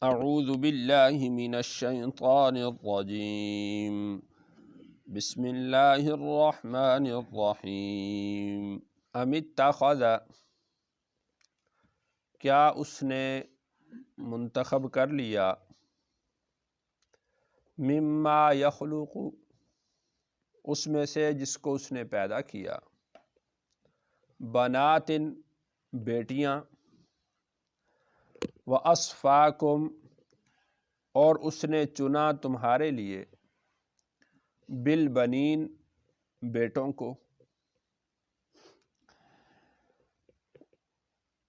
اعوذ باللہ من الشیطان الرجیم بسم اللہ الرحمن الرحیم ام اتخذ، کیا اس نے منتخب کر لیا، مما یخلق، اس میں سے جس کو اس نے پیدا کیا، بنات، بیٹیاں، وَأَصْفَاكُمْ، اور اس نے چنا تمہارے لیے، بالبنین، بیٹوں کو۔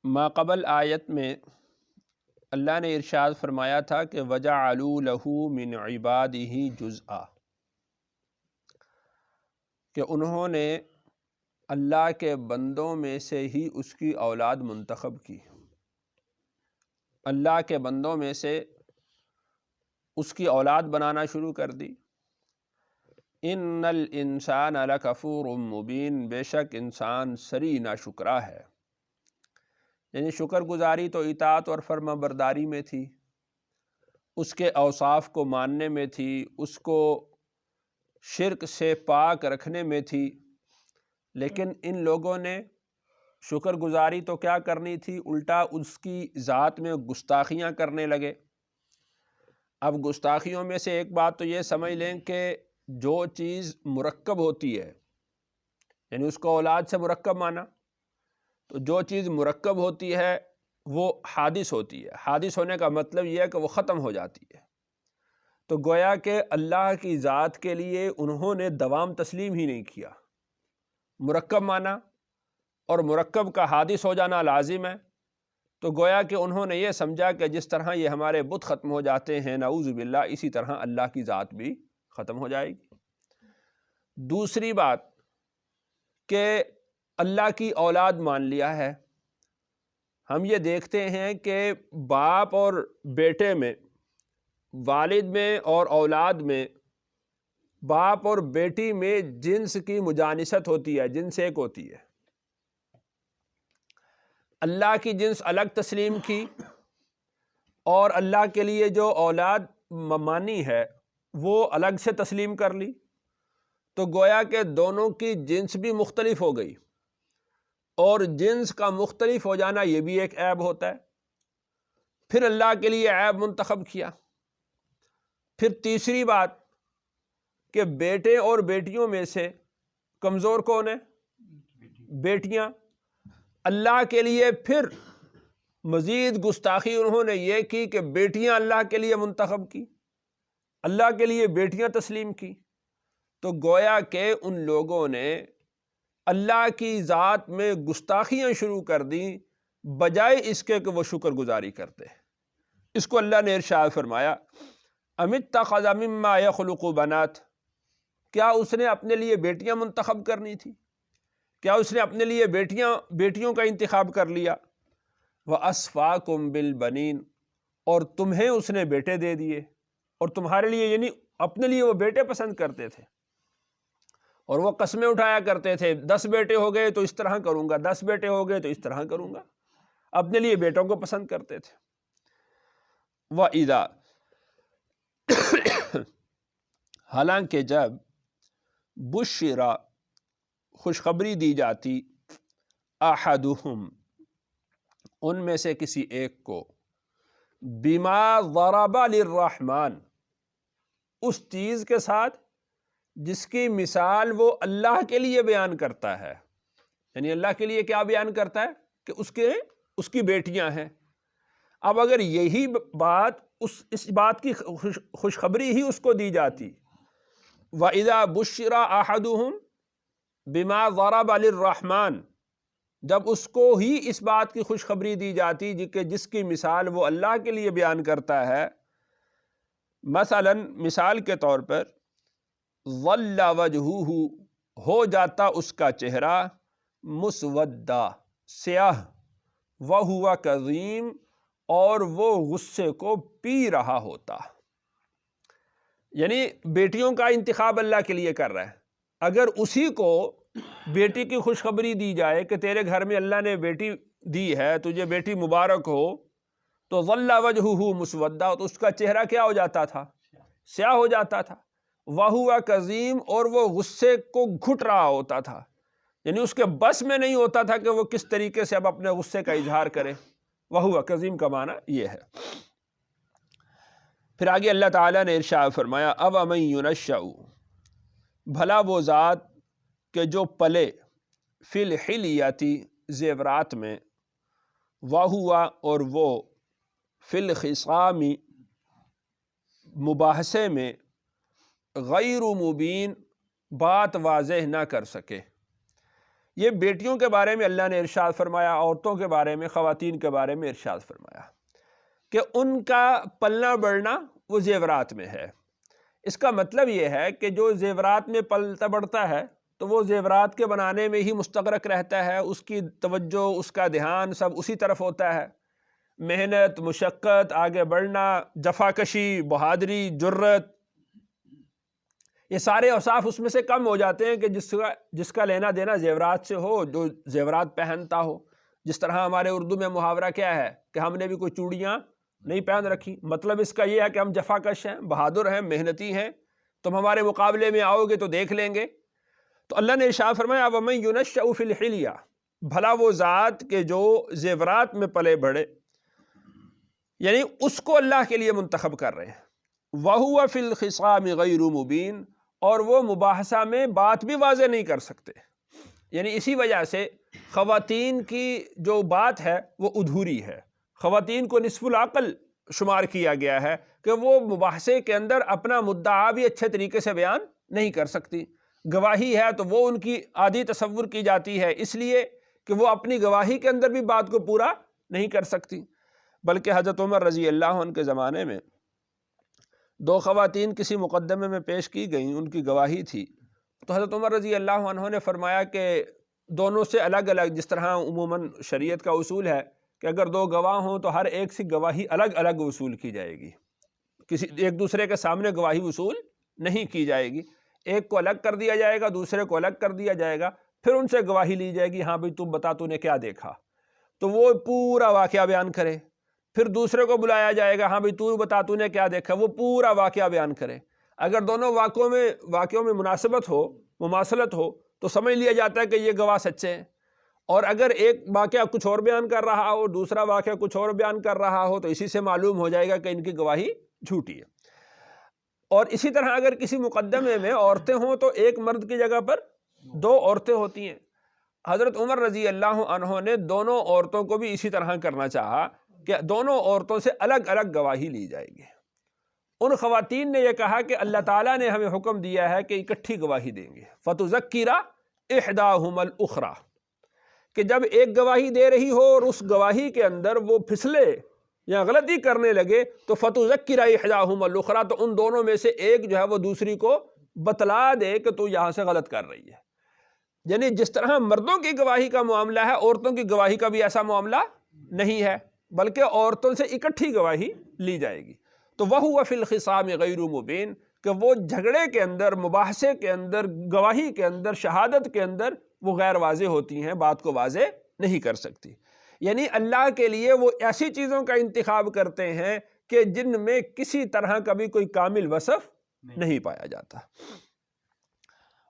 ما قبل آیت میں اللہ نے ارشاد فرمایا تھا کہ وَجَعَلُوا لَهُ مِنْ عِبَادِهِ جُزْءًا، کہ انہوں نے اللہ کے بندوں میں سے ہی اس کی اولاد منتخب کی، اللہ کے بندوں میں سے اس کی اولاد بنانا شروع کر دی۔ ان الانسان لکفور مبین، بے شک انسان سری ناشکرا ہے، یعنی شکر گزاری تو اطاعت اور فرما برداری میں تھی، اس کے اوصاف کو ماننے میں تھی، اس کو شرک سے پاک رکھنے میں تھی، لیکن ان لوگوں نے شکر گزاری تو کیا کرنی تھی، الٹا اس کی ذات میں گستاخیاں کرنے لگے۔ اب گستاخیوں میں سے ایک بات تو یہ سمجھ لیں کہ جو چیز مرکب ہوتی ہے، یعنی اس کو اولاد سے مرکب مانا، تو جو چیز مرکب ہوتی ہے وہ حادث ہوتی ہے۔ حادث ہونے کا مطلب یہ ہے کہ وہ ختم ہو جاتی ہے، تو گویا کہ اللہ کی ذات کے لیے انہوں نے دوام تسلیم ہی نہیں کیا، مرکب مانا، اور مرکب کا حادث ہو جانا لازم ہے، تو گویا کہ انہوں نے یہ سمجھا کہ جس طرح یہ ہمارے بت ختم ہو جاتے ہیں نعوذ باللہ، اسی طرح اللہ کی ذات بھی ختم ہو جائے گی۔ دوسری بات کہ اللہ کی اولاد مان لیا ہے۔ ہم یہ دیکھتے ہیں کہ باپ اور بیٹے میں، والد میں اور اولاد میں، باپ اور بیٹی میں جنس کی مجانست ہوتی ہے، جنس ایک ہوتی ہے۔ اللہ کی جنس الگ تسلیم کی اور اللہ کے لیے جو اولاد مانی ہے وہ الگ سے تسلیم کر لی، تو گویا کہ دونوں کی جنس بھی مختلف ہو گئی، اور جنس کا مختلف ہو جانا یہ بھی ایک عیب ہوتا ہے۔ پھر اللہ کے لیے عیب منتخب کیا۔ پھر تیسری بات کہ بیٹے اور بیٹیوں میں سے کمزور کون ہے؟ بیٹیاں۔ اللہ کے لیے پھر مزید گستاخی انہوں نے یہ کی کہ بیٹیاں اللہ کے لیے منتخب کی، اللہ کے لیے بیٹیاں تسلیم کی، تو گویا کہ ان لوگوں نے اللہ کی ذات میں گستاخیاں شروع کر دیں بجائے اس کے کہ وہ شکر گزاری کرتے۔ اس کو اللہ نے ارشاد فرمایا ام اتخذ مما یخلق بنات، کیا اس نے اپنے لیے بیٹیاں منتخب کرنی تھی؟ کیا اس نے اپنے لیے بیٹیوں کا انتخاب کر لیا؟ وَأَصْفَاكُمْ بِالْبَنِينَ، اور تمہیں اس نے بیٹے دے دیے، اور تمہارے لیے یعنی اپنے لیے وہ بیٹے پسند کرتے تھے، اور وہ قسمیں اٹھایا کرتے تھے 10 بیٹے ہو گئے تو اس طرح کروں گا، 10 بیٹے ہو گئے تو اس طرح کروں گا، اپنے لیے بیٹوں کو پسند کرتے تھے۔ وَإِذَا، حالانکہ جب بشرا، خوشخبری دی جاتی، احدہم، ان میں سے کسی ایک کو، بما ضرب للرحمن، اس چیز کے ساتھ جس کی مثال وہ اللہ کے لیے بیان کرتا ہے، یعنی اللہ کے لیے کیا بیان کرتا ہے کہ اس کی بیٹیاں ہیں۔ اب اگر یہی بات اس بات کی خوشخبری ہی اس کو دی جاتی، وَإِذَا بُشِّرَ أَحَدُهُمْ بِمَا ضَرَبَ لِلرَّحْمَنِ، جب اس کو ہی اس بات کی خوشخبری دی جاتی کہ جس کی مثال وہ اللہ کے لیے بیان کرتا ہے، مثلا مثال کے طور پر ظل وجہہ، ہو جاتا اس کا چہرہ، مسودہ، سیاہ، وہو کظیم، اور وہ غصے کو پی رہا ہوتا۔ یعنی بیٹیوں کا انتخاب اللہ کے لیے کر رہا ہے، اگر اسی کو بیٹی کی خوشخبری دی جائے کہ تیرے گھر میں اللہ نے بیٹی دی ہے، تجھے بیٹی مبارک ہو، تو ظل وجہہ مسودا، تو اس کا چہرہ کیا ہو جاتا تھا؟ سیاہ ہو جاتا تھا۔ وہو کظیم، اور وہ غصے کو گھٹ رہا ہوتا تھا، یعنی اس کے بس میں نہیں ہوتا تھا کہ وہ کس طریقے سے اب اپنے غصے کا اظہار کرے۔ وہو کظیم کا معنی یہ ہے۔ پھر آگے اللہ تعالیٰ نے ارشاد فرمایا اومن ینشأ، بھلا وہ ذات کہ جو پلے فی الحلیۃ زیورات میں، وہو اور وہ فی الخصام مباحثے میں، غیر مبین بات واضح نہ کر سکے۔ یہ بیٹیوں کے بارے میں اللہ نے ارشاد فرمایا، عورتوں کے بارے میں، خواتین کے بارے میں ارشاد فرمایا کہ ان کا پلنا بڑھنا وہ زیورات میں ہے۔ اس کا مطلب یہ ہے کہ جو زیورات میں پلتا بڑھتا ہے تو وہ زیورات کے بنانے میں ہی مستغرق رہتا ہے، اس کی توجہ، اس کا دھیان سب اسی طرف ہوتا ہے۔ محنت، مشقت، آگے بڑھنا، جفاکشی، بہادری، جرت، یہ سارے اوصاف اس میں سے کم ہو جاتے ہیں کہ جس کا لینا دینا زیورات سے ہو، جو زیورات پہنتا ہو۔ جس طرح ہمارے اردو میں محاورہ کیا ہے کہ ہم نے بھی کوئی چوڑیاں نہیں پہن رکھی، مطلب اس کا یہ ہے کہ ہم جفاکش ہیں، بہادر ہیں، محنتی ہیں، تم ہمارے مقابلے میں آؤ گے تو دیکھ لیں گے۔ تو اللہ نے ارشاد فرمایا وَمَن يُنَشَّأُ فِي الْحِلْيَةِ، بھلا وہ ذات کہ جو زیورات میں پلے بڑھے، یعنی اس کو اللہ کے لیے منتخب کر رہے ہیں۔ وَهُوَ فِي الْخِصَامِ غَيْرُ مُبِينٍ، اور وہ مباحثہ میں بات بھی واضح نہیں کر سکتے، یعنی اسی وجہ سے خواتین کی جو بات ہے وہ ادھوری ہے۔ خواتین کو نصف العقل شمار کیا گیا ہے کہ وہ مباحثے کے اندر اپنا مدعا بھی اچھے طریقے سے بیان نہیں کر سکتی۔ گواہی ہے تو وہ ان کی آدھی تصور کی جاتی ہے، اس لیے کہ وہ اپنی گواہی کے اندر بھی بات کو پورا نہیں کر سکتی۔ بلکہ حضرت عمر رضی اللہ عنہ کے زمانے میں دو خواتین کسی مقدمے میں پیش کی گئیں، ان کی گواہی تھی، تو حضرت عمر رضی اللہ عنہ نے فرمایا کہ دونوں سے الگ الگ، جس طرح عموماً شریعت کا اصول ہے کہ اگر دو گواہ ہوں تو ہر ایک سے گواہی الگ الگ وصول کی جائے گی، کسی ایک دوسرے کے سامنے گواہی وصول نہیں کی جائے گی، ایک کو الگ کر دیا جائے گا، دوسرے کو الگ کر دیا جائے گا، پھر ان سے گواہی لی جائے گی، ہاں بھئی تم بتا تو نے کیا دیکھا، تو وہ پورا واقعہ بیان کرے۔ پھر دوسرے کو بلایا جائے گا، ہاں بھئی تو بتا تو نے کیا دیکھا، وہ پورا واقعہ بیان کرے۔ اگر دونوں واقعوں میں مناسبت ہو، مماثلت ہو، تو سمجھ لیا جاتا ہے کہ یہ گواہ سچے ہیں، اور اگر ایک واقعہ کچھ اور بیان کر رہا ہو، دوسرا واقعہ کچھ اور بیان کر رہا ہو، تو اسی سے معلوم ہو جائے گا کہ ان کی گواہی جھوٹی ہے۔ اور اسی طرح اگر کسی مقدمے میں عورتیں ہوں تو ایک مرد کی جگہ پر دو عورتیں ہوتی ہیں۔ حضرت عمر رضی اللہ عنہ نے دونوں عورتوں کو بھی اسی طرح کرنا چاہا کہ دونوں عورتوں سے الگ الگ گواہی لی جائے گی۔ ان خواتین نے یہ کہا کہ اللہ تعالیٰ نے ہمیں حکم دیا ہے کہ اکٹھی گواہی دیں گے، فَتُذَكِّرَ إِحْدَاهُمَا الْأُخْرَى، کہ جب ایک گواہی دے رہی ہو اور اس گواہی کے اندر وہ پھسلے یا غلطی کرنے لگے تو فَتُذَكِّرَ إِحْدَاهُمَا الْأُخْرَى، تو ان دونوں میں سے ایک جو ہے وہ دوسری کو بتلا دے کہ تو یہاں سے غلط کر رہی ہے۔ یعنی جس طرح مردوں کی گواہی کا معاملہ ہے، عورتوں کی گواہی کا بھی ایسا معاملہ نہیں ہے، بلکہ عورتوں سے اکٹھی گواہی لی جائے گی۔ تو وَهُوَ فِي الْخِصَامِ غَيْرُ مُبِينٍ، کہ وہ جھگڑے کے اندر، مباحثے کے اندر، گواہی کے اندر، شہادت کے اندر وہ غیر واضح ہوتی ہیں، بات کو واضح نہیں کر سکتی۔ یعنی اللہ کے لیے وہ ایسی چیزوں کا انتخاب کرتے ہیں کہ جن میں کسی طرح کا بھی کوئی کامل وصف نہیں پایا جاتا۔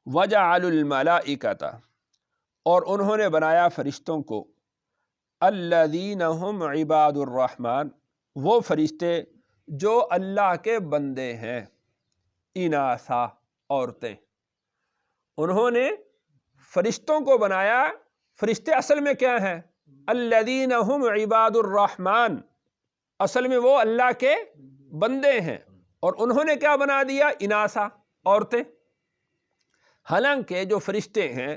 وَجَعَلُوا الْمَلَائِكَةَ، اور انہوں نے بنایا فرشتوں کو، الَّذِينَ هُمْ عِبَادُ الرَّحْمَنِ، وہ فرشتے جو اللہ کے بندے ہیں، اناثا، عورتیں۔ انہوں نے فرشتوں کو بنایا، فرشتے اصل میں کیا ہیں؟ الذین ہم عباد الرحمن، اصل میں وہ اللہ کے بندے ہیں، اور انہوں نے کیا بنا دیا؟ اناثا، عورتیں۔ حالانکہ جو فرشتے ہیں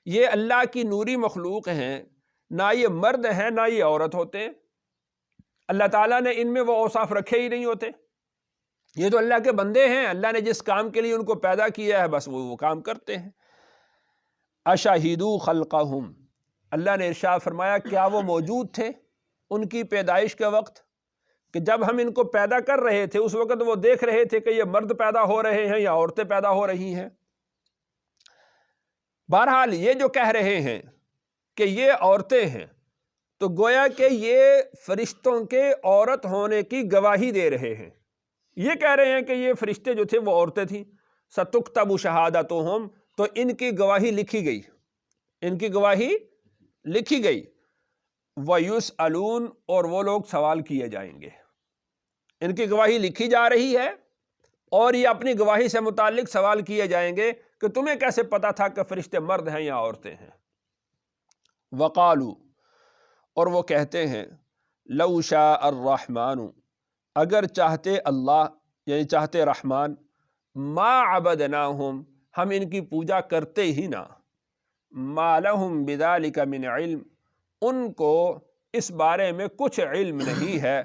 یہ اللہ کی نوری مخلوق ہیں، نہ یہ مرد ہیں نہ یہ عورت ہوتے ہیں، اللہ تعالیٰ نے ان میں وہ اوصاف رکھے ہی نہیں ہوتے، یہ تو اللہ کے بندے ہیں، اللہ نے جس کام کے لیے ان کو پیدا کیا ہے بس وہ کام کرتے ہیں۔ اشہدوا خلقہم، اللہ نے ارشاد فرمایا کیا وہ موجود تھے ان کی پیدائش کے وقت، کہ جب ہم ان کو پیدا کر رہے تھے اس وقت وہ دیکھ رہے تھے کہ یہ مرد پیدا ہو رہے ہیں یا عورتیں پیدا ہو رہی ہیں؟ بہرحال یہ جو کہہ رہے ہیں کہ یہ عورتیں ہیں تو گویا کہ یہ فرشتوں کے عورت ہونے کی گواہی دے رہے ہیں، یہ کہہ رہے ہیں کہ یہ فرشتے جو تھے وہ عورتیں تھیں۔ سَتُكْتَبُ شَهَادَتُهُمْ، تو ان کی گواہی لکھی گئی، ان کی گواہی لکھی گئی۔ وَيُسْأَلُونَ، اور وہ لوگ سوال کیے جائیں گے۔ ان کی گواہی لکھی جا رہی ہے اور یہ اپنی گواہی سے متعلق سوال کیے جائیں گے کہ تمہیں کیسے پتا تھا کہ فرشتے مرد ہیں یا عورتیں ہیں۔ وَقَالُوا، اور وہ کہتے ہیں، لَوْ شَاءَ الرَّحْمَنُ، اگر چاہتے اللہ یعنی چاہتے رحمان، مَا عَبَدْنَاهُمْ، ہم ان کی پوجا کرتے ہی نہ، مَا لَهُمْ بِذَلِكَ مِنْ علم، ان کو اس بارے میں کچھ علم نہیں ہے،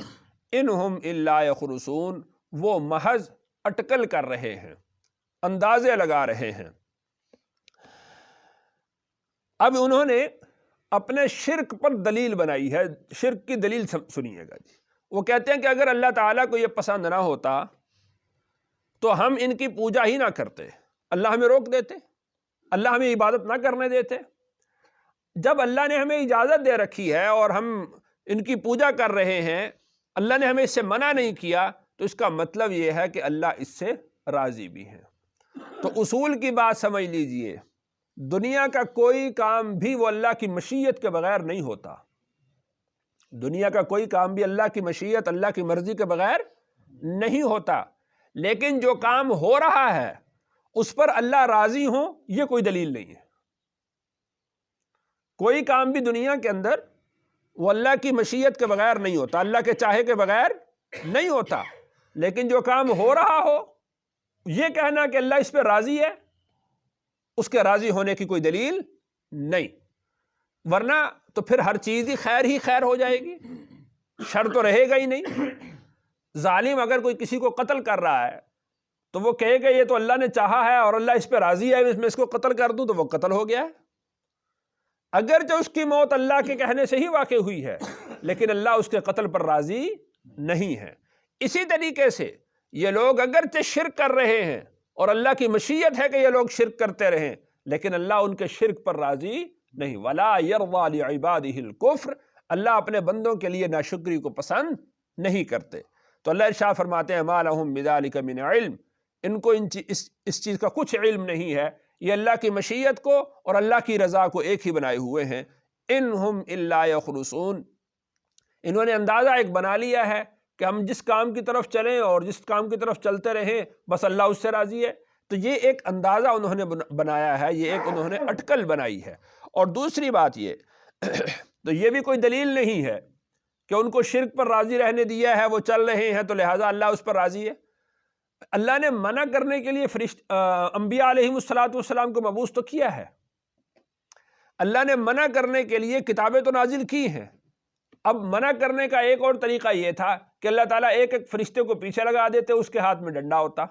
انہم الا یخرصون، وہ محض اٹکل کر رہے ہیں، اندازے لگا رہے ہیں۔ اب انہوں نے اپنے شرک پر دلیل بنائی ہے، شرک کی دلیل سنیے گا جی۔ وہ کہتے ہیں کہ اگر اللہ تعالیٰ کو یہ پسند نہ ہوتا تو ہم ان کی پوجا ہی نہ کرتے، اللہ ہمیں روک دیتے، اللہ ہمیں عبادت نہ کرنے دیتے۔ جب اللہ نے ہمیں اجازت دے رکھی ہے اور ہم ان کی پوجا کر رہے ہیں، اللہ نے ہمیں اس سے منع نہیں کیا، تو اس کا مطلب یہ ہے کہ اللہ اس سے راضی بھی ہے۔ تو اصول کی بات سمجھ لیجئے، دنیا کا کوئی کام بھی وہ اللہ کی مشیت کے بغیر نہیں ہوتا، دنیا کا کوئی کام بھی اللہ کی مشیت، اللہ کی مرضی کے بغیر نہیں ہوتا، لیکن جو کام ہو رہا ہے اس پر اللہ راضی ہوں یہ کوئی دلیل نہیں ہے۔ کوئی کام بھی دنیا کے اندر وہ اللہ کی مشیت کے بغیر نہیں ہوتا، اللہ کے چاہے کے بغیر نہیں ہوتا، لیکن جو کام ہو رہا ہو یہ کہنا کہ اللہ اس پہ راضی ہے، اس کے راضی ہونے کی کوئی دلیل نہیں، ورنہ تو پھر ہر چیز ہی خیر ہو جائے گی، شر تو رہے گا ہی نہیں۔ ظالم اگر کوئی کسی کو قتل کر رہا ہے تو وہ کہے کہ یہ تو اللہ نے چاہا ہے اور اللہ اس پہ راضی ہے، میں اس کو قتل کر دوں تو وہ قتل ہو گیا ہے، اگرچہ اس کی موت اللہ کے کہنے سے ہی واقع ہوئی ہے، لیکن اللہ اس کے قتل پر راضی نہیں ہے۔ اسی طریقے سے یہ لوگ اگرچہ شرک کر رہے ہیں اور اللہ کی مشیت ہے کہ یہ لوگ شرک کرتے رہیں، لیکن اللہ ان کے شرک پر راضی نہیں۔ وَلَا يَرْضَى لِعِبَادِهِ الْكُفْرَ، اللہ اپنے بندوں کے لیے ناشکری کو پسند نہیں کرتے۔ تو اللہ ارشاد فرماتے ہیں مَا لَهُم بِذَلِكَ مِنْ علم، ان کو اس چیز کا کچھ علم نہیں ہے، یہ اللہ کی مشیت کو اور اللہ کی رضا کو ایک ہی بنائے ہوئے ہیں۔ انہم الا یخرصون، انہوں نے اندازہ ایک بنا لیا ہے کہ ہم جس کام کی طرف چلیں اور جس کام کی طرف چلتے رہیں بس اللہ اس سے راضی ہے، تو یہ ایک اندازہ انہوں نے بنایا ہے، یہ ایک انہوں نے اٹکل بنائی ہے۔ اور دوسری بات یہ تو یہ بھی کوئی دلیل نہیں ہے کہ ان کو شرک پر راضی رہنے دیا ہے، وہ چل رہے ہیں تو لہٰذا اللہ اس پر راضی ہے۔ اللہ نے منع کرنے کے لیے انبیاء علیہم السلام کو مبعوث تو کیا ہے، اللہ نے منع کرنے کے لیے کتابیں تو نازل کی ہیں۔ اب منع کرنے کا ایک اور طریقہ یہ تھا کہ اللہ تعالیٰ ایک ایک فرشتے کو پیچھے لگا دیتے، اس کے ہاتھ میں ڈنڈا ہوتا،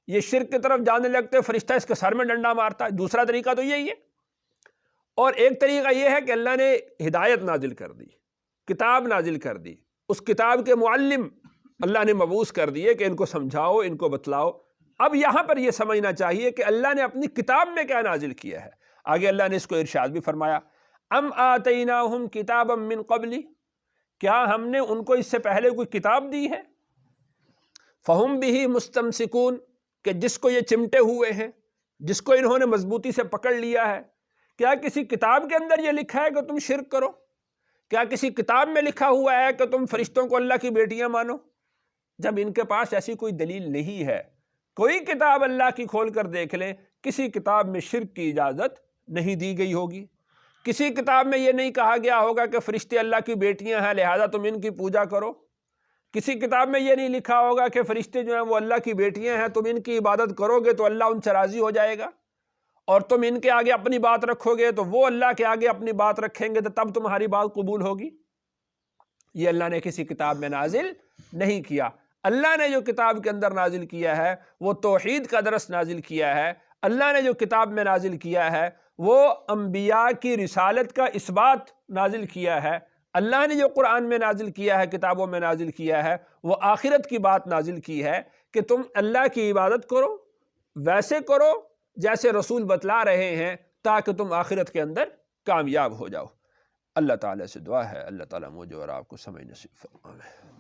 یہ شرک کی طرف جانے لگتے، فرشتہ اس کے سر میں ڈنڈا مارتا۔ دوسرا طریقہ تو یہی ہے، اور ایک طریقہ یہ ہے کہ اللہ نے ہدایت نازل کر دی، کتاب نازل کر دی، اس کتاب کے معلم اللہ نے مبعوث کر دیے کہ ان کو سمجھاؤ، ان کو بتلاؤ۔ اب یہاں پر یہ سمجھنا چاہیے کہ اللہ نے اپنی کتاب میں کیا نازل کیا ہے۔ آگے اللہ نے اس کو ارشاد بھی فرمایا، ام آتیناہم کتابا من قبلی، کیا ہم نے ان کو اس سے پہلے کوئی کتاب دی ہے، فہم بہ مستمسکون، کہ جس کو یہ چمٹے ہوئے ہیں، جس کو انہوں نے مضبوطی سے پکڑ لیا ہے۔ کیا کسی کتاب کے اندر یہ لکھا ہے کہ تم شرک کرو؟ کیا کسی کتاب میں لکھا ہوا ہے کہ تم فرشتوں کو اللہ کی بیٹیاں مانو؟ جب ان کے پاس ایسی کوئی دلیل نہیں ہے، کوئی کتاب اللہ کی کھول کر دیکھ لیں، کسی کتاب میں شرک کی اجازت نہیں دی گئی ہوگی، کسی کتاب میں یہ نہیں کہا گیا ہوگا کہ فرشتے اللہ کی بیٹیاں ہیں لہذا تم ان کی پوجا کرو، کسی کتاب میں یہ نہیں لکھا ہوگا کہ فرشتے جو ہیں وہ اللہ کی بیٹیاں ہیں، تم ان کی عبادت کرو گے تو اللہ ان سے راضی ہو جائے گا، اور تم ان کے آگے اپنی بات رکھو گے تو وہ اللہ کے آگے اپنی بات رکھیں گے تو تب تمہاری بات قبول ہوگی۔ یہ اللہ نے کسی کتاب میں نازل نہیں کیا۔ اللہ نے جو کتاب کے اندر نازل کیا ہے وہ توحید کا درس نازل کیا ہے، اللہ نے جو کتاب میں نازل کیا ہے وہ انبیاء کی رسالت کا اثبات نازل کیا ہے، اللہ نے جو قرآن میں نازل کیا ہے، کتابوں میں نازل کیا ہے، وہ آخرت کی بات نازل کی ہے کہ تم اللہ کی عبادت کرو، ویسے کرو جیسے رسول بتلا رہے ہیں، تاکہ تم آخرت کے اندر کامیاب ہو جاؤ۔ اللہ تعالیٰ سے دعا ہے اللہ تعالیٰ مجھے اور آپ کو سمجھ نصیب فرمائے۔